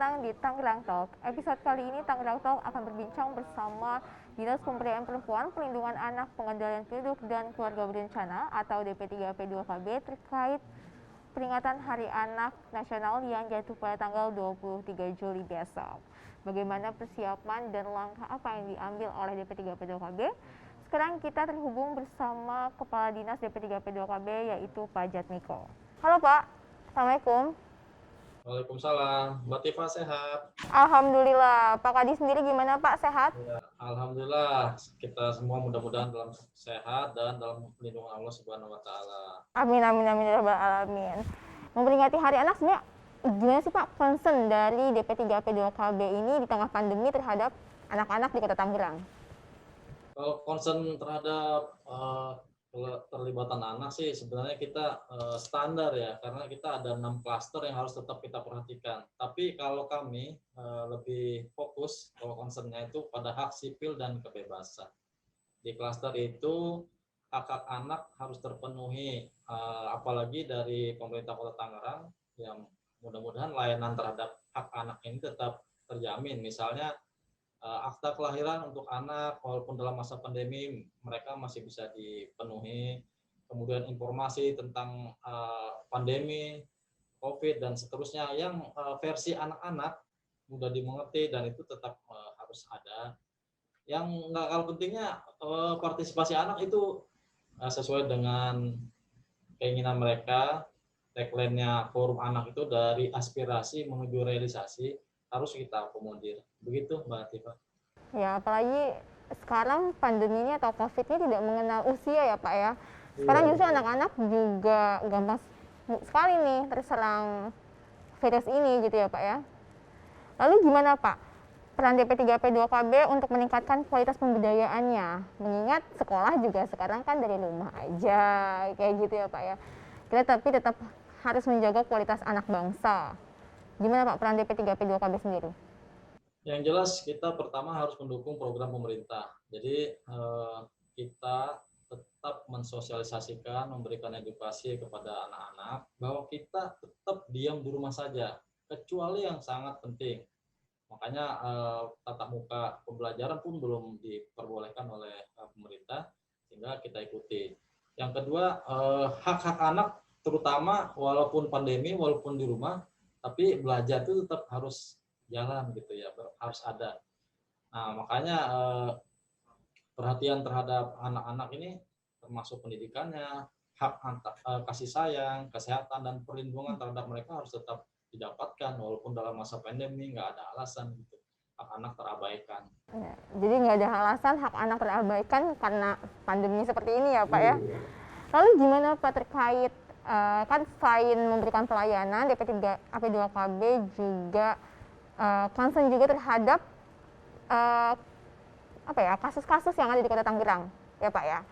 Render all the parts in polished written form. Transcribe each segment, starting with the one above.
datang di Tangerang Talk. Episode kali ini Tangerang Talk akan berbincang bersama Dinas Pemberdayaan Perempuan, Perlindungan Anak, Pengendalian Penduduk dan Keluarga Berencana atau DP3P2KB terkait peringatan Hari Anak Nasional yang jatuh pada tanggal 23 Juli besok. Bagaimana persiapan dan langkah apa yang diambil oleh DP3P2KB? Sekarang kita terhubung bersama Kepala Dinas DP3P2KB yaitu Pak Jatmiko. Halo Pak, Assalamualaikum. Waalaikumsalam, Mbak Tifa sehat? Alhamdulillah. Pak Kadi sendiri gimana Pak, sehat? Ya, alhamdulillah kita semua mudah-mudahan dalam sehat dan dalam perlindungan Allah Subhanahu wa taala. Amin amin amin ya rabbal alamin. Memperingati Hari Anak sebenarnya gimana sih Pak concern dari DP3P2KB ini di tengah pandemi terhadap anak-anak di Kota Tangerang? Kalau concern terhadap keterlibatan anak sih sebenarnya kita standar ya, karena kita ada 6 klaster yang harus tetap kita perhatikan. Tapi kalau kami lebih fokus kalau concernnya itu pada hak sipil dan kebebasan. Di klaster itu hak-hak anak harus terpenuhi, apalagi dari pemerintah Kota Tangerang yang mudah-mudahan layanan terhadap hak anak ini tetap terjamin. Misalnya akta kelahiran untuk anak walaupun dalam masa pandemi mereka masih bisa dipenuhi, kemudian informasi tentang pandemi COVID dan seterusnya yang versi anak-anak mudah dimengerti dan itu tetap harus ada. Yang nggak kalah pentingnya partisipasi anak itu sesuai dengan keinginan mereka. Tagline-nya Forum Anak itu dari aspirasi menuju realisasi harus kita akomodir. Begitu Mbak Tifa. Ya, apalagi sekarang pandeminya atau COVID-nya tidak mengenal usia ya Pak ya. Sekarang justru anak-anak juga gampang sekali nih terserang virus ini gitu ya Pak ya. Lalu gimana Pak peran DP3P2KB untuk meningkatkan kualitas pemberdayaannya? Mengingat sekolah juga sekarang kan dari rumah aja kayak gitu ya Pak ya. Kita tapi tetap harus menjaga kualitas anak bangsa. Gimana Pak peran DP3P2KB sendiri? Yang jelas kita pertama harus mendukung program pemerintah. Jadi kita tetap mensosialisasikan, memberikan edukasi kepada anak-anak bahwa kita tetap diam di rumah saja, kecuali yang sangat penting. Makanya tatap muka pembelajaran pun belum diperbolehkan oleh pemerintah, sehingga kita ikuti. Yang kedua, hak-hak anak terutama walaupun pandemi, walaupun di rumah, tapi belajar itu tetap harus jalan gitu ya, harus ada. Nah, makanya perhatian terhadap anak-anak ini termasuk pendidikannya, hak kasih sayang, kesehatan dan perlindungan terhadap mereka harus tetap didapatkan walaupun dalam masa pandemi nggak ada alasan gitu hak anak terabaikan. Ya, jadi nggak ada alasan hak anak terabaikan karena pandemi seperti ini ya Pak ya. Lalu gimana Pak terkait kan selain memberikan pelayanan DP3P2KB juga concern juga terhadap kasus-kasus yang ada di Kota Tangerang ya Pak ya,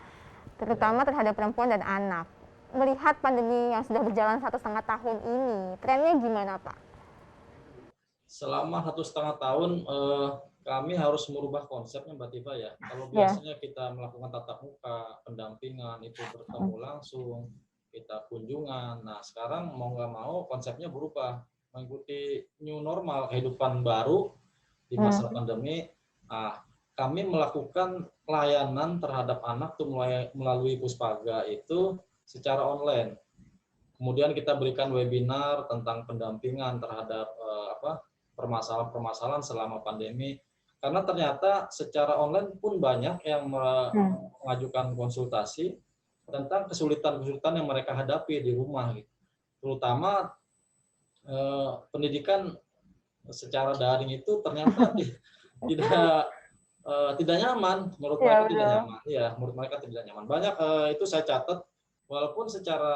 terutama terhadap perempuan dan anak. Melihat pandemi yang sudah berjalan 1,5 tahun ini, trennya gimana Pak? Selama 1,5 tahun kami harus merubah konsepnya Mbak Tifa ya. Kalau biasanya kita melakukan tatap muka, pendampingan itu bertemu langsung, kita kunjungan. Nah sekarang mau nggak mau konsepnya berubah, mengikuti new normal, kehidupan baru di masa pandemi. Nah, kami melakukan layanan terhadap anak tuh melalui Puspaga itu secara online. Kemudian kita berikan webinar tentang pendampingan terhadap permasalahan-permasalahan selama pandemi. Karena ternyata secara online pun banyak yang mengajukan konsultasi tentang kesulitan-kesulitan yang mereka hadapi di rumah, gitu. Terutama pendidikan secara daring itu ternyata tidak nyaman, menurut mereka tidak nyaman. Ya, menurut mereka tidak nyaman. Banyak itu saya catat, walaupun secara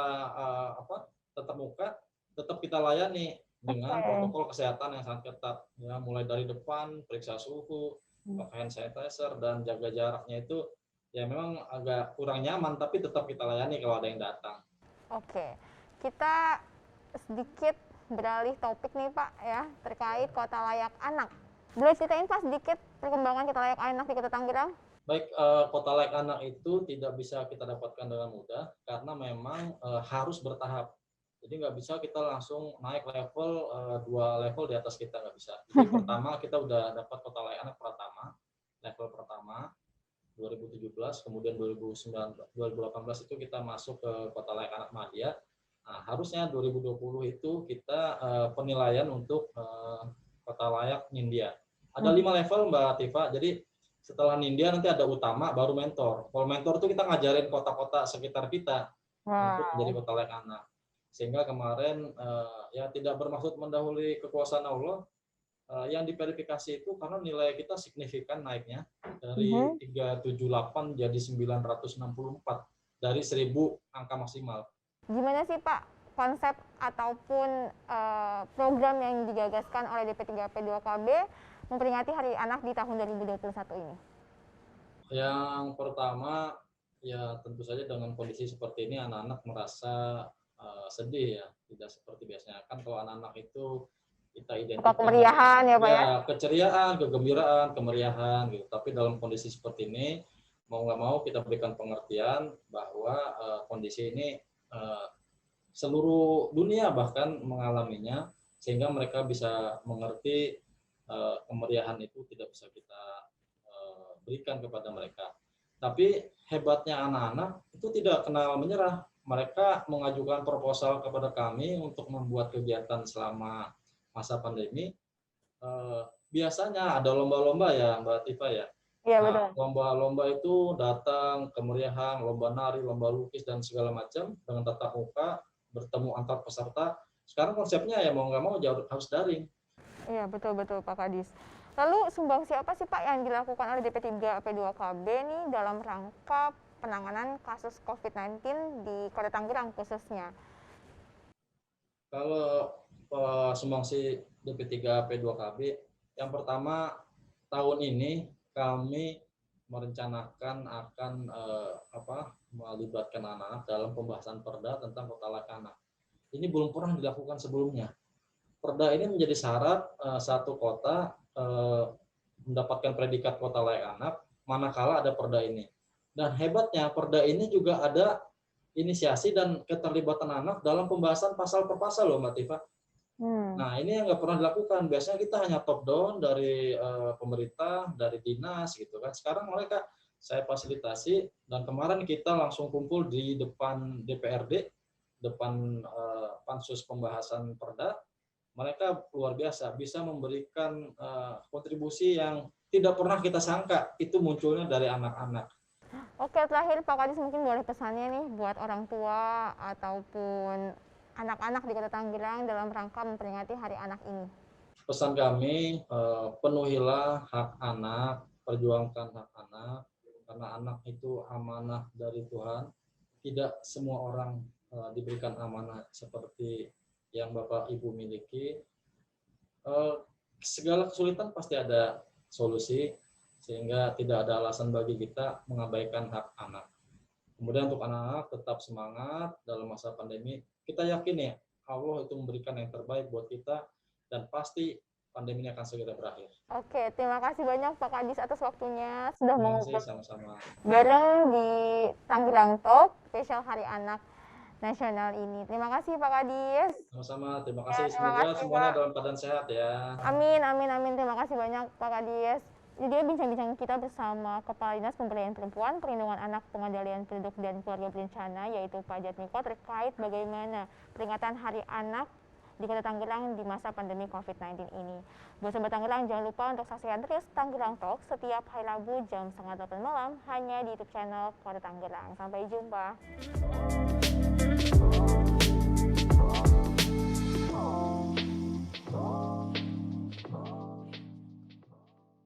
tatap muka tetap kita layani dengan protokol kesehatan yang sangat ketat, ya, mulai dari depan periksa suhu, pakai hand sanitizer dan jaga jaraknya itu ya memang agak kurang nyaman, tapi tetap kita layani kalau ada yang datang. Oke, kita sedikit beralih topik nih Pak ya terkait Kota Layak Anak. Boleh ceritain Pak sedikit perkembangan Kota Layak Anak di Kota Tangerang? Baik, Kota Layak Anak itu tidak bisa kita dapatkan dengan mudah karena memang harus bertahap. Jadi nggak bisa kita langsung naik level 2 level di atas kita, nggak bisa. Jadi pertama kita udah dapat kota layak anak pertama, level pertama 2017, kemudian 2019, 2018 itu kita masuk ke kota layak anak Madya. Nah, harusnya 2020 itu kita penilaian untuk kota layak Nindya. Ada 5 level Mbak Tifa. Jadi setelah Nindya nanti ada utama, baru mentor. Kalau mentor itu kita ngajarin kota-kota sekitar kita untuk menjadi kota layak anak. Sehingga kemarin ya tidak bermaksud mendahului kekuasaan Allah, yang diverifikasi itu karena nilai kita signifikan naiknya dari 378 jadi 964 dari 1000 angka maksimal. Gimana sih Pak konsep ataupun program yang digagaskan oleh DP3P2KB memperingati Hari Anak di tahun 2021 ini? Yang pertama, ya tentu saja dengan kondisi seperti ini anak-anak merasa sedih ya, tidak seperti biasanya. Kan kalau anak-anak itu kita identikan kemeriahan ya Pak ya? Keceriaan, kegembiraan, kemeriahan gitu. Tapi dalam kondisi seperti ini, mau nggak mau kita berikan pengertian bahwa kondisi ini seluruh dunia bahkan mengalaminya, sehingga mereka bisa mengerti kemeriahan itu tidak bisa kita berikan kepada mereka. Tapi hebatnya anak-anak itu tidak kenal menyerah. Mereka mengajukan proposal kepada kami untuk membuat kegiatan selama masa pandemi. Biasanya ada lomba-lomba ya Mbak Tifa ya. Iya betul. Lomba-lomba itu datang kemeriahan, lomba nari, lomba lukis dan segala macam dengan tatap muka, bertemu antar peserta. Sekarang konsepnya ya mau nggak mau harus daring. Iya betul Pak Kadis. Lalu sumbangsi apa sih Pak yang dilakukan oleh DP3P2KB nih dalam rangka penanganan kasus COVID-19 di Kota Tangerang khususnya? Kalau sumbangsi DP3P2KB, yang pertama tahun ini kami merencanakan akan melibatkan anak-anak dalam pembahasan perda tentang kota layak anak. Ini belum pernah dilakukan sebelumnya. Perda ini menjadi syarat satu kota mendapatkan predikat kota layak anak manakala ada perda ini. Dan hebatnya perda ini juga ada inisiasi dan keterlibatan anak dalam pembahasan pasal per pasal loh Mbak Tifa. Nah ini yang nggak pernah dilakukan. Biasanya kita hanya top down dari pemerintah, dari dinas gitu kan. Sekarang mereka saya fasilitasi dan kemarin kita langsung kumpul di depan DPRD, depan pansus pembahasan perda. Mereka luar biasa bisa memberikan kontribusi yang tidak pernah kita sangka itu munculnya dari anak-anak. Oke, terakhir Pak Kadis mungkin boleh pesannya nih buat orang tua ataupun anak-anak di Kota Tangerang dalam rangka memperingati Hari Anak ini. Pesan kami, penuhilah hak anak, perjuangkan hak anak, karena anak itu amanah dari Tuhan. Tidak semua orang diberikan amanah seperti yang Bapak Ibu miliki. Segala kesulitan pasti ada solusi, sehingga tidak ada alasan bagi kita mengabaikan hak anak. Kemudian untuk anak-anak tetap semangat dalam masa pandemi. Kita yakin ya, Allah itu memberikan yang terbaik buat kita dan pasti pandemi ini akan segera berakhir. Oke, terima kasih banyak Pak Kadis atas waktunya sudah Terima mau kasih sama-sama. bareng di Tangerang Talk spesial Hari Anak Nasional ini. Terima kasih Pak Kadis. Sama-sama, terima kasih. terima Semoga kasih, semuanya Pak. dalam keadaan sehat ya. Amin. Terima kasih banyak Pak Kadis. Jadi bincang-bincang kita bersama Kepala Dinas Pemberdayaan Perempuan, Perlindungan Anak, Pengendalian Penduduk dan Keluarga Berencana, yaitu Pak Jatmiko, terkait bagaimana peringatan Hari Anak di Kota Tangerang di masa pandemi COVID-19 ini. Buat Sobat Tangerang, jangan lupa untuk saksikan terus Tangerang Talk setiap hari Rabu jam 7:30 malam hanya di YouTube channel Kota Tangerang. Sampai jumpa.